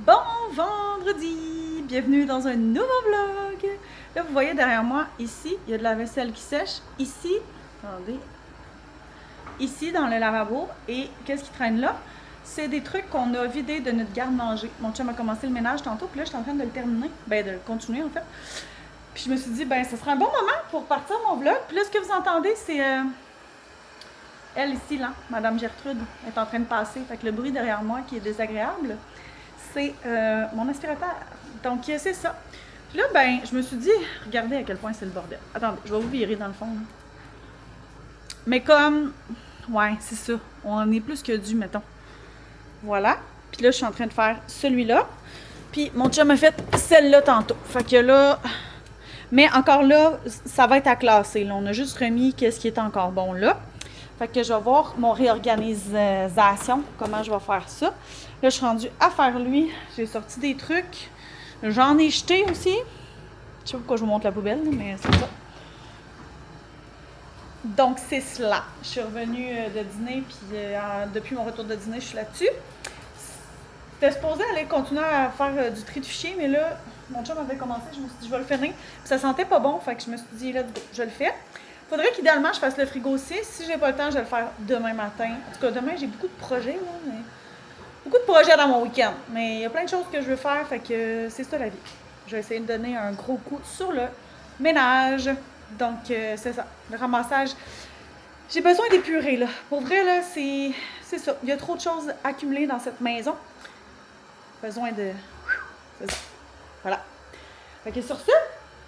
Bon vendredi! Bienvenue dans un nouveau vlog! Là, vous voyez derrière moi, ici, il y a de la vaisselle qui sèche. Ici, attendez, ici dans le lavabo. Et qu'est-ce qui traîne là? C'est des trucs qu'on a vidés de notre garde-manger. Mon chum a commencé le ménage tantôt, puis là, je suis en train de le terminer. Ben, de le continuer, en fait. Puis je me suis dit, ben, ce serait un bon moment pour partir mon vlog. Puis là, ce que vous entendez, c'est elle ici, là, Madame Gertrude, est en train de passer. Fait que le bruit derrière moi qui est désagréable, c'est mon aspirateur. Donc, c'est ça. Puis là, ben, je me suis dit, regardez à quel point c'est le bordel. Attendez, je vais vous virer dans le fond. Là. Mais comme, ouais, c'est ça. On en est plus que dû, mettons. Voilà. Puis là, je suis en train de faire celui-là. Puis mon chum a fait celle-là tantôt. Fait que là, mais encore là, ça va être à classer. Là. On a juste remis qu'est-ce qui est encore bon là. Fait que je vais voir mon réorganisation, comment je vais faire ça. Là, je suis rendue à faire lui. J'ai sorti des trucs. J'en ai jeté aussi. Je sais pas pourquoi je vous montre la poubelle, mais c'est ça. Donc, c'est cela. Je suis revenue de dîner, puis depuis mon retour de dîner, je suis là-dessus. J'étais supposée aller continuer à faire du tri de fichiers, mais là, mon chum avait commencé, je me suis dit, je vais le finir. Puis ça sentait pas bon, fait que je me suis dit, là, je le fais. Faudrait qu'idéalement, je fasse le frigo aussi. Si j'ai pas le temps, je vais le faire demain matin. En tout cas, demain, j'ai beaucoup de projets, là, mais... Beaucoup de projets dans mon week-end. Mais il y a plein de choses que je veux faire, fait que c'est ça la vie. Je vais essayer de donner un gros coup sur le ménage. Donc, c'est ça. Le ramassage. J'ai besoin d'épurer, là. Pour vrai, là, c'est ça. Il y a trop de choses accumulées dans cette maison. Besoin de... C'est ça. Voilà. Fait que sur ça,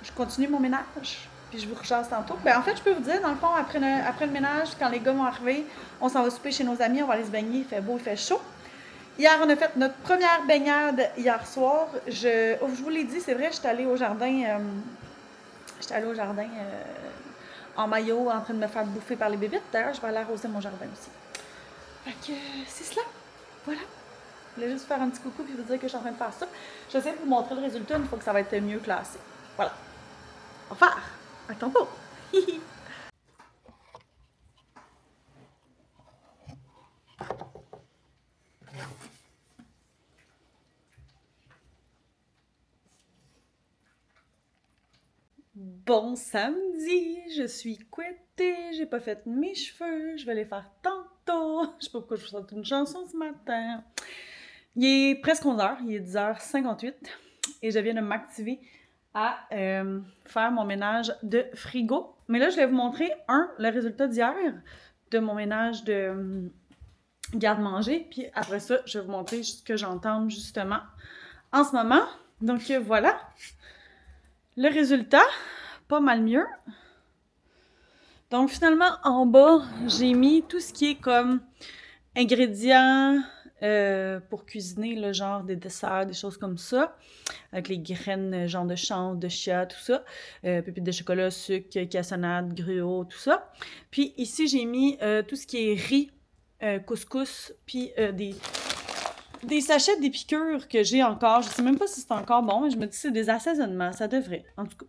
je continue mon ménage. Puis je vous rechasse tantôt. Ben, en fait, je peux vous dire, dans le fond, après le ménage, quand les gars vont arriver, on s'en va souper chez nos amis, on va aller se baigner. Il fait beau, il fait chaud. Hier, on a fait notre première baignade hier soir. Je vous l'ai dit, c'est vrai, j'étais allée au jardin. En maillot, en train de me faire bouffer par les bébites. D'ailleurs, je vais aller arroser mon jardin aussi. Fait que c'est cela. Voilà. Je voulais juste faire un petit coucou et vous dire que je suis en train de faire ça. J'essaie de vous montrer le résultat une fois que ça va être mieux classé. Voilà. Au revoir. À tantôt. Bon samedi, je suis couettée, j'ai pas fait mes cheveux, je vais les faire tantôt. Je sais pas pourquoi je vous chante une chanson ce matin. Il est presque 11h, il est 10h58 et je viens de m'activer à faire mon ménage de frigo. Mais là, je vais vous montrer, le résultat d'hier de mon ménage de garde-manger. Puis après ça, je vais vous montrer ce que j'entends justement en ce moment. Donc voilà, le résultat, pas mal mieux. Donc finalement, en bas, j'ai mis tout ce qui est comme ingrédients pour cuisiner, le genre des desserts, des choses comme ça, avec les graines, genre de chanvre, de chia, tout ça, pépites de chocolat, sucre, cassonade, gruau, tout ça. Puis ici, j'ai mis tout ce qui est riz, couscous, puis des sachets des piqûres que j'ai encore. Je sais même pas si c'est encore bon, mais je me dis que c'est des assaisonnements, ça devrait, en tout cas.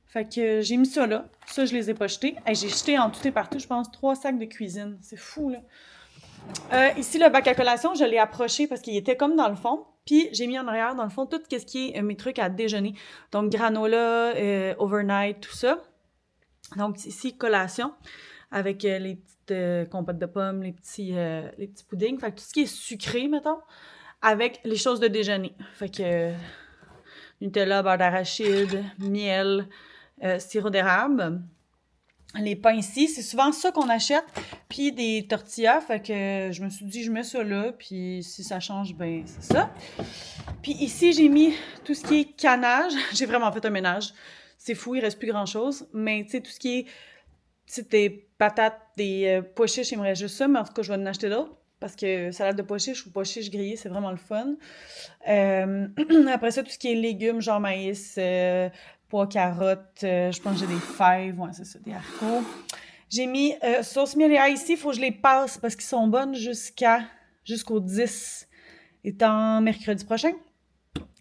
Fait que j'ai mis ça là. Ça, je les ai pas jetés. Hey, j'ai jeté en tout et partout, je pense, 3 sacs de cuisine. C'est fou, là. Ici, le bac à collation, je l'ai approché parce qu'il était comme dans le fond. Puis, j'ai mis en arrière, dans le fond, tout ce qui est mes trucs à déjeuner. Donc, granola, overnight, tout ça. Donc, ici, collation avec les petites compotes de pommes, les petits puddings. Fait que tout ce qui est sucré, mettons, avec les choses de déjeuner. Fait que Nutella, beurre d'arachide, miel, sirop d'érable. Les pains ici, c'est souvent ça qu'on achète, puis des tortillas, fait que je me suis dit, je mets ça là, puis si ça change, ben c'est ça. Puis ici, j'ai mis tout ce qui est canage. J'ai vraiment fait un ménage. C'est fou, il reste plus grand-chose, mais tu sais, tout ce qui est des patates, des pois chiches, il me reste juste ça, mais en tout cas, je vais en acheter d'autres, parce que salade de pois chiches ou pois chiches grillés, c'est vraiment le fun. Après ça, tout ce qui est légumes, genre maïs, pois, carottes, je pense que j'ai des fèves, ouais, c'est ça, des haricots. J'ai mis sauce miel et ail ici, il faut que je les passe parce qu'ils sont bonnes jusqu'au 10, étant mercredi prochain.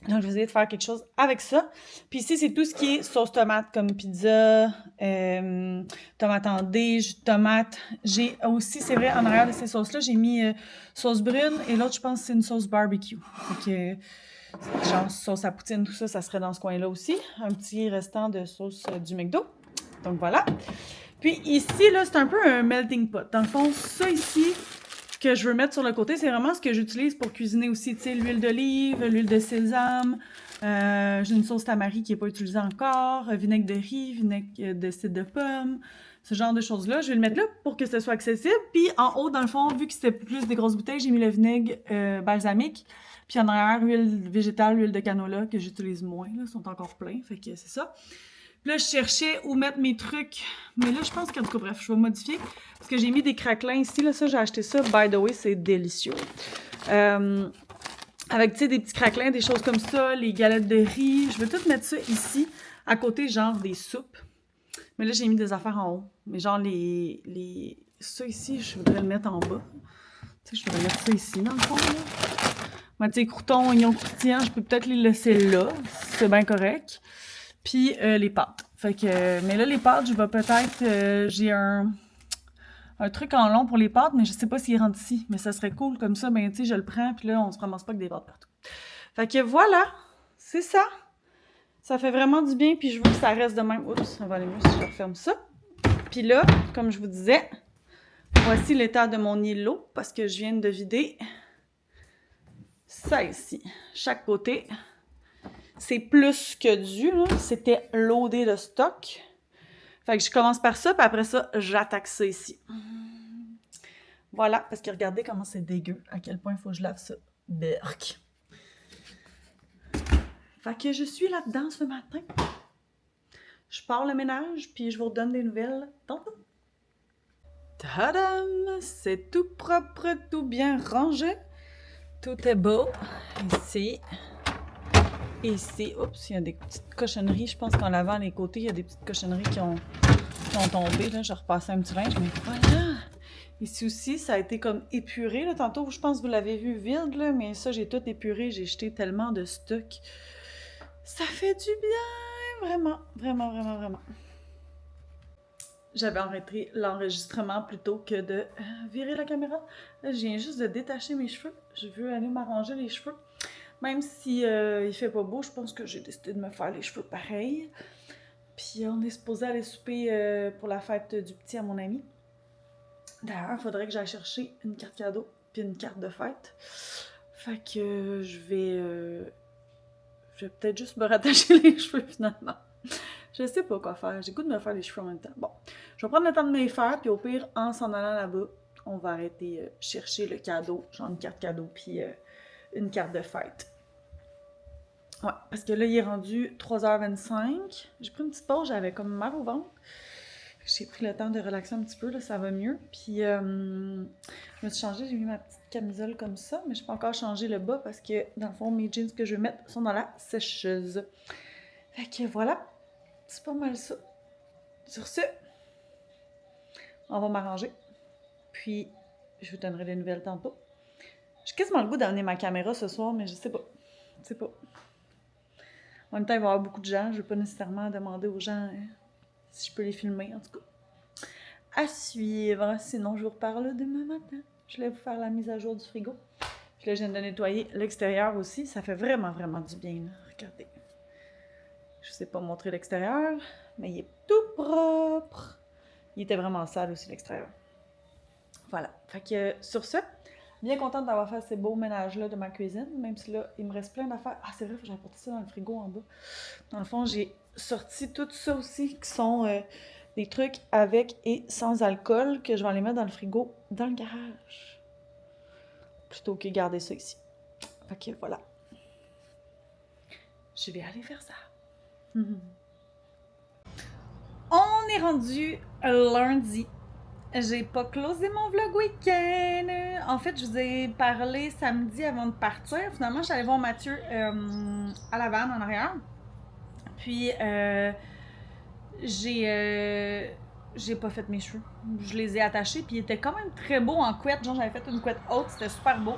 Donc, je vais essayer de faire quelque chose avec ça. Puis ici, c'est tout ce qui est sauce tomate, comme pizza, tomate en dés, jus de tomate. J'ai aussi, c'est vrai, en arrière de ces sauces-là, j'ai mis sauce brune et l'autre, je pense, c'est une sauce barbecue. Donc, genre sauce à poutine, tout ça, ça serait dans ce coin-là aussi. Un petit restant de sauce du McDo. Donc, voilà. Puis ici, là, c'est un peu un melting pot. Dans le fond, ça ici, que je veux mettre sur le côté, c'est vraiment ce que j'utilise pour cuisiner aussi, tu sais, l'huile d'olive, l'huile de sésame, j'ai une sauce tamari qui n'est pas utilisée encore, vinaigre de riz, vinaigre de cidre de pomme, ce genre de choses-là. Je vais le mettre là pour que ce soit accessible. Puis en haut, dans le fond, vu que c'était plus des grosses bouteilles, j'ai mis le vinaigre balsamique. Puis en arrière, huile végétale, huile de canola, que j'utilise moins, là, sont encore pleins, fait que c'est ça. Puis là, je cherchais où mettre mes trucs. Mais là, je pense qu'en tout cas, bref, je vais modifier. Parce que j'ai mis des craquelins ici. Là, ça, j'ai acheté ça. By the way, c'est délicieux. Avec, tu sais, des petits craquelins, des choses comme ça, les galettes de riz. Je vais tout mettre ça ici, à côté, genre, des soupes. Mais là, j'ai mis des affaires en haut. Mais genre, ça ici, je voudrais le mettre en bas. Tu sais, je voudrais mettre ça ici, dans le fond, là. Moi, tu sais, croutons, oignons croustillants, je peux peut-être les laisser là. C'est bien correct. Puis les pâtes. Fait que, mais là, les pâtes, je vais peut-être... j'ai un truc en long pour les pâtes, mais je sais pas s'il rentre ici. Mais ça serait cool comme ça. Ben, tu sais, je le prends, puis là, on se ramasse pas avec des pâtes partout. Fait que voilà, c'est ça. Ça fait vraiment du bien, puis je veux que ça reste de même. Oups, ça va aller mieux si je referme ça. Puis là, comme je vous disais, voici l'état de mon îlot, parce que je viens de vider ça ici. Chaque côté... C'est plus que dû, là. C'était loadé de stock. Fait que je commence par ça, puis après ça, j'attaque ça ici. Voilà, parce que regardez comment c'est dégueu, à quel point il faut que je lave ça. Berk. Fait que je suis là-dedans ce matin. Je pars le ménage, puis je vous redonne des nouvelles tantôt. Tadam! C'est tout propre, tout bien rangé. Tout est beau. Ici... Ici, oups, il y a des petites cochonneries. Je pense qu'en lavant les côtés, il y a des petites cochonneries qui ont tombé. Là, je repassais un petit linge, mais voilà! Ici aussi, ça a été comme épuré. Là. Tantôt, je pense que vous l'avez vu vide, là, mais ça, j'ai tout épuré. J'ai jeté tellement de stock. Ça fait du bien! Vraiment, vraiment, vraiment, vraiment. J'avais arrêté l'enregistrement plutôt que de virer la caméra. Là, je viens juste de détacher mes cheveux. Je veux aller m'arranger les cheveux. Même si il fait pas beau, je pense que j'ai décidé de me faire les cheveux pareil. Puis on est supposé aller souper pour la fête du petit à mon ami. D'ailleurs, il faudrait que j'aille chercher une carte cadeau puis une carte de fête. Fait que je vais peut-être juste me rattacher les cheveux finalement. Je sais pas quoi faire. J'ai goût de me faire les cheveux en même temps. Bon, je vais prendre le temps de me les faire, puis au pire, en s'en allant là-bas, on va arrêter chercher le cadeau, genre une carte cadeau puis une carte de fête. Ouais, parce que là, il est rendu 3h25. J'ai pris une petite pause, j'avais comme mal au ventre. J'ai pris le temps de relaxer un petit peu, là, ça va mieux. Puis, je me suis changée, j'ai mis ma petite camisole comme ça, mais je n'ai pas encore changé le bas parce que, dans le fond, mes jeans que je vais mettre sont dans la sécheuse. Fait que voilà, c'est pas mal ça. Sur ce, on va m'arranger. Puis, je vous donnerai des nouvelles tantôt. J'ai quasiment le goût d'amener ma caméra ce soir, mais je sais pas. Je sais pas. En même temps, il va y avoir beaucoup de gens. Je ne vais pas nécessairement demander aux gens si je peux les filmer, en tout cas. À suivre. Sinon, je vous reparle demain matin. Je vais vous faire la mise à jour du frigo. Puis là, je viens de nettoyer l'extérieur aussi. Ça fait vraiment, vraiment du bien. Là. Regardez. Je ne sais pas montrer l'extérieur, mais il est tout propre. Il était vraiment sale aussi, l'extérieur. Voilà. Fait que sur ce, bien contente d'avoir fait ces beaux ménages-là de ma cuisine, même si là, il me reste plein d'affaires. Ah, c'est vrai, j'ai apporté ça dans le frigo en bas. Dans le fond, j'ai sorti tout ça aussi, qui sont des trucs avec et sans alcool, que je vais aller mettre dans le frigo, dans le garage. Plutôt que garder ça ici. Fait que voilà. Je vais aller faire ça. On est rendu lundi. J'ai pas closé mon vlog week-end. En fait, je vous ai parlé samedi avant de partir. Finalement, je suis allée voir Mathieu à la vanne en arrière. Puis, j'ai pas fait mes cheveux. Je les ai attachés, puis ils étaient quand même très beaux en couette. Genre, j'avais fait une couette haute, c'était super beau.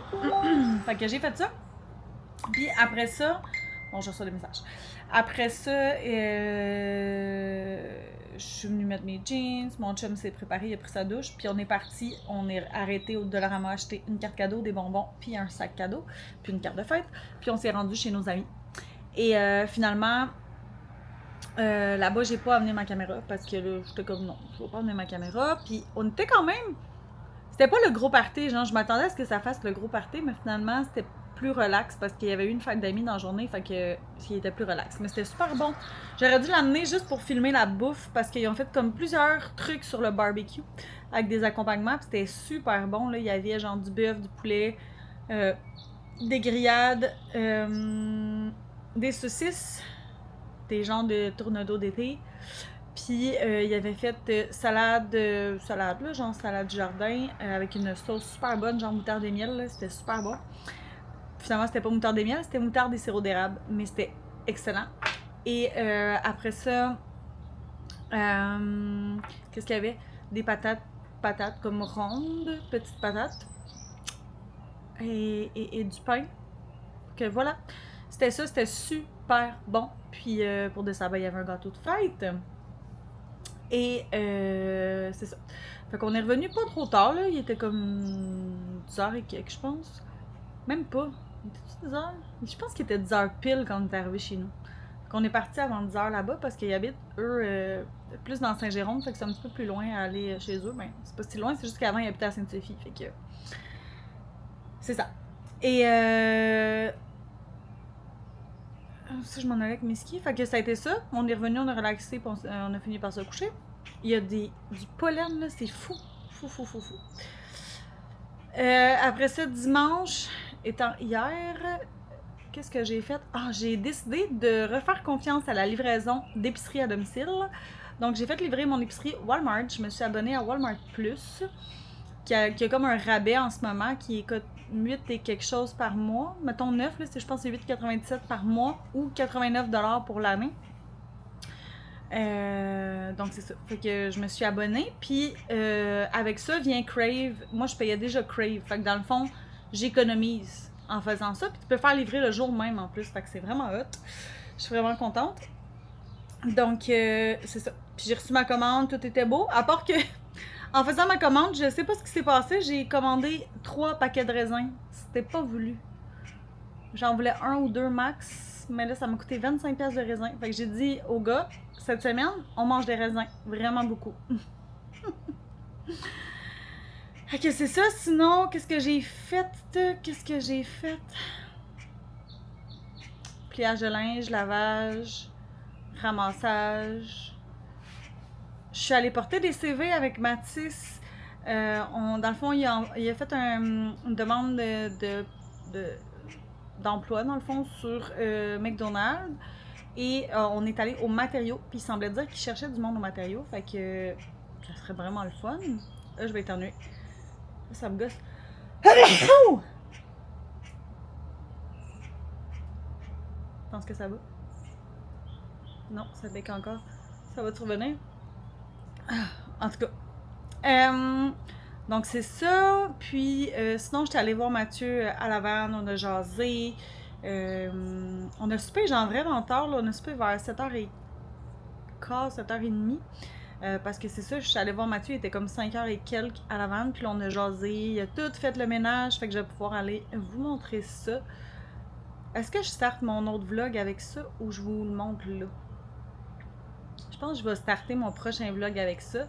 Fait que j'ai fait ça. Puis après ça, Bon, je reçois des messages. Après ça, je suis venue mettre mes jeans, mon chum s'est préparé, il a pris sa douche, puis on est parti, on est arrêté au Dollarama acheter une carte cadeau, des bonbons, puis un sac cadeau, puis une carte de fête, puis on s'est rendu chez nos amis. Et finalement, là-bas, j'ai pas amené ma caméra, parce que là, j'étais comme non, je vais pas amener ma caméra, puis on était quand même... C'était pas le gros party, genre je m'attendais à ce que ça fasse le gros party, mais finalement c'était plus relax parce qu'il y avait eu une fête d'amis dans la journée, fait que il était plus relax. Mais c'était super bon. J'aurais dû l'amener juste pour filmer la bouffe parce qu'ils ont fait comme plusieurs trucs sur le barbecue avec des accompagnements, puis c'était super bon là. Il y avait genre du bœuf, du poulet, des grillades, des saucisses, des genres de tournedos d'été. Puis il avait fait salade là, genre salade du jardin, avec une sauce super bonne, genre moutarde et miel, là, c'était super bon. Finalement, c'était pas moutarde et miel, c'était moutarde et sirop d'érable, mais c'était excellent. Et après ça, qu'est-ce qu'il y avait? Des patates comme rondes, petites patates, et du pain. Que voilà, c'était ça, c'était super bon. Puis pour de ça, ben, il y avait un gâteau de fête. Et c'est ça. Fait qu'on est revenu pas trop tard, là. Il était comme 10h et quelques, je pense. Même pas. Il était-tu 10h? Je pense qu'il était 10h pile quand on est arrivé chez nous. Fait qu'on est parti avant 10h là-bas parce qu'ils habitent, eux, plus dans Saint-Jérôme. Fait que c'est un petit peu plus loin à aller chez eux. Ben, c'est pas si loin, c'est juste qu'avant, ils habitaient à Sainte-Sophie. Fait que... C'est ça. Et ça, je m'en allais avec mes skis. Fait que ça a été ça. On est revenu, on a relaxé, puis on a fini par se coucher. Il y a du pollen, là, c'est fou. Fou, fou, fou, fou. Après ça, dimanche, étant hier, qu'est-ce que j'ai fait? Ah, j'ai décidé de refaire confiance à la livraison d'épicerie à domicile. Donc, j'ai fait livrer mon épicerie Walmart. Je me suis abonnée à Walmart Plus, qui a comme un rabais en ce moment, qui coûte 8 et quelque chose par mois. Mettons 9, là, je pense que c'est 8,97 par mois ou 89$ pour l'année. Donc c'est ça. Fait que je me suis abonnée. Puis avec ça vient Crave. Moi je payais déjà Crave. Fait que dans le fond, j'économise en faisant ça. Puis tu peux faire livrer le jour même en plus. Fait que c'est vraiment hot. Je suis vraiment contente. Donc c'est ça. Puis j'ai reçu ma commande, tout était beau. À part que en faisant ma commande, je sais pas ce qui s'est passé. J'ai commandé 3 paquets de raisins. C'était pas voulu. J'en voulais 1 ou 2 max. Mais là, ça m'a coûté 25$ de raisins. Fait que j'ai dit au gars, cette semaine, on mange des raisins. Vraiment beaucoup. Fait que c'est ça. Sinon, qu'est-ce que j'ai fait? Pliage de linge, lavage, ramassage. Je suis allée porter des CV avec Mathis. Dans le fond, il a fait une demande d'emploi, dans le fond, sur McDonald's. Et on est allé aux matériaux. Puis il semblait dire qu'il cherchait du monde aux matériaux. Fait que ça serait vraiment le fun. Là, je vais éternuer. Là, ça me gosse. Je pense que ça va. Non, ça bec encore. Ça va-tu revenir? En tout cas. Donc c'est ça. Puis sinon, j'étais allée voir Mathieu à Laval. On a jasé. On a soupé genre vraiment tard. Là. On a soupé vers 7h15, 7h30. Parce que c'est ça, je suis allée voir Mathieu, il était comme 5h et quelques à Laval. Puis là, on a jasé. Il a tout fait le ménage. Fait que je vais pouvoir aller vous montrer ça. Est-ce que je starte mon autre vlog avec ça ou je vous le montre là? Je pense que je vais starter mon prochain vlog avec ça.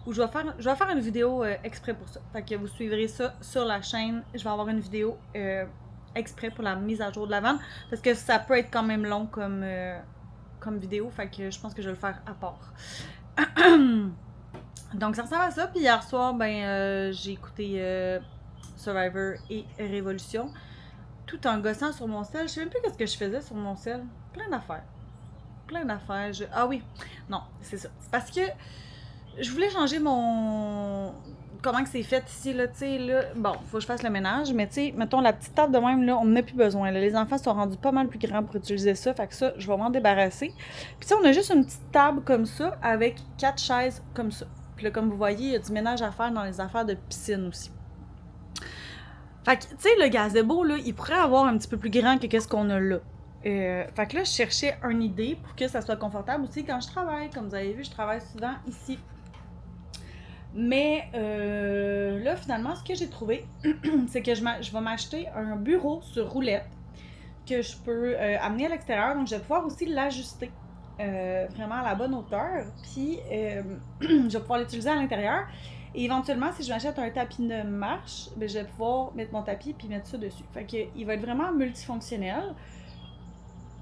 Ou je vais faire une vidéo exprès pour ça. Fait que vous suivrez ça sur la chaîne. Je vais avoir une vidéo exprès pour la mise à jour de la vente. Parce que ça peut être quand même long comme vidéo. Fait que je pense que je vais le faire à part. Donc ça ressemble à ça. Puis hier soir, j'ai écouté Survivor et Révolution. Tout en gossant sur mon sel. Je sais même plus qu'est-ce que je faisais sur mon sel. Plein d'affaires. Ah oui. Non, c'est ça. C'est parce que je voulais changer mon... Comment que c'est fait ici, là, tu sais, là... Bon, faut que je fasse le ménage, mais tu sais, mettons, la petite table de même, là, on n'en a plus besoin, là. Les enfants sont rendus pas mal plus grands pour utiliser ça, fait que ça, je vais m'en débarrasser. Puis ça, on a juste une petite table comme ça, avec 4 chaises comme ça. Puis là, comme vous voyez, il y a du ménage à faire dans les affaires de piscine aussi. Fait que, tu sais, le gazebo, là, il pourrait avoir un petit peu plus grand que qu'est-ce qu'on a là. Fait que là, je cherchais une idée pour que ça soit confortable aussi quand je travaille. Comme vous avez vu, je travaille souvent ici. Mais là, finalement, ce que j'ai trouvé, c'est que je vais m'acheter un bureau sur roulette que je peux amener à l'extérieur. Donc, je vais pouvoir aussi l'ajuster vraiment à la bonne hauteur. Puis, je vais pouvoir l'utiliser à l'intérieur. Et éventuellement, si je m'achète un tapis de marche, ben, je vais pouvoir mettre mon tapis puis mettre ça dessus. Fait que, il va être vraiment multifonctionnel.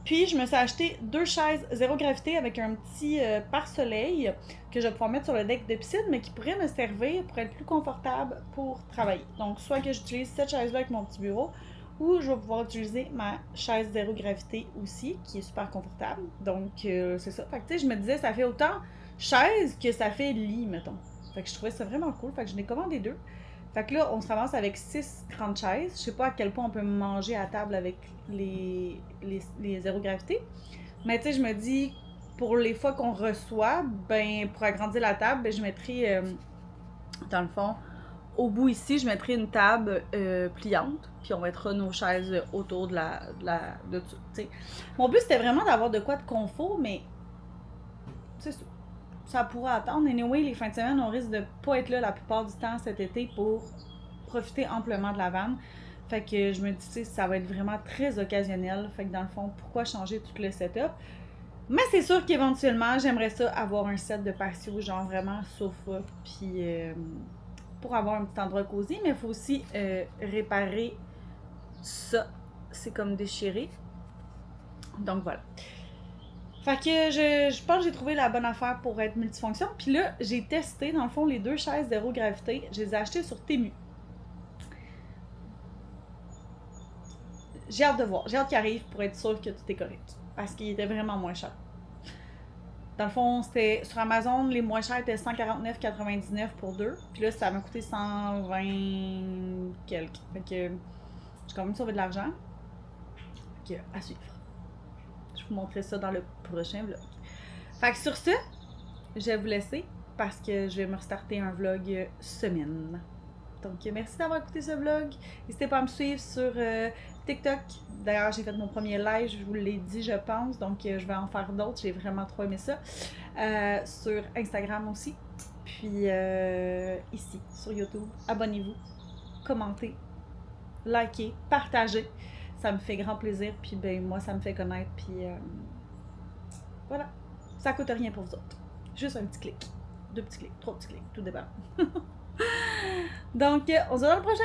Puis, je me suis acheté 2 chaises zéro gravité avec un petit pare-soleil que je vais pouvoir mettre sur le deck de piscine, mais qui pourrait me servir pour être plus confortable pour travailler. Donc, soit que j'utilise cette chaise-là avec mon petit bureau, ou je vais pouvoir utiliser ma chaise zéro gravité aussi, qui est super confortable. Donc, c'est ça. Fait que, tu sais, je me disais, ça fait autant chaise que ça fait lit, mettons. Fait que je trouvais ça vraiment cool. Fait que je n'ai commandé 2. Fait que là, on se ramasse avec 6 grandes chaises. Je sais pas à quel point on peut manger à table avec les zéro gravité. Mais tu sais, je me dis, pour les fois qu'on reçoit, ben, pour agrandir la table, ben, je mettrai, dans le fond, au bout ici, je mettrai une table pliante. Puis on mettra nos chaises autour de tout. T'sais. Mon but, c'était vraiment d'avoir de quoi de confort, mais c'est ça. Ça pourra attendre. Anyway, les fins de semaine, on risque de pas être là la plupart du temps cet été pour profiter amplement de la vanne. Fait que je me dis, tu sais, ça va être vraiment très occasionnel. Fait que dans le fond, pourquoi changer tout le setup? Mais c'est sûr qu'éventuellement, j'aimerais ça avoir un set de patio, genre vraiment sofa, puis pour avoir un petit endroit cosy. Mais il faut aussi réparer ça. C'est comme déchiré. Donc voilà. Fait que je pense que j'ai trouvé la bonne affaire pour être multifonction. Puis là, j'ai testé, dans le fond, les 2 chaises zéro gravité. Je les ai achetées sur Temu. J'ai hâte de voir. J'ai hâte qu'il arrive pour être sûr que tout est correct. Parce qu'il était vraiment moins cher. Dans le fond, c'était sur Amazon, les moins chers étaient 149,99 pour 2. Puis là, ça m'a coûté 120 quelques. Fait que j'ai quand même sauvé de l'argent. Fait que à suivre. Je vous montrerai ça dans le prochain vlog. Fait que sur ce, je vais vous laisser parce que je vais me restarter un vlog semaine. Donc, merci d'avoir écouté ce vlog. N'hésitez pas à me suivre sur TikTok. D'ailleurs, j'ai fait mon premier live, je vous l'ai dit, je pense. Donc, je vais en faire d'autres. J'ai vraiment trop aimé ça. Sur Instagram aussi. Puis, ici, sur YouTube. Abonnez-vous, commentez, likez, partagez. Ça me fait grand plaisir. Puis, ben, moi, ça me fait connaître. Puis, voilà. Ça coûte rien pour vous autres. Juste un petit clic. 2 petits clics, 3 petits clics, tout dépend. Donc, on se voit dans le prochain!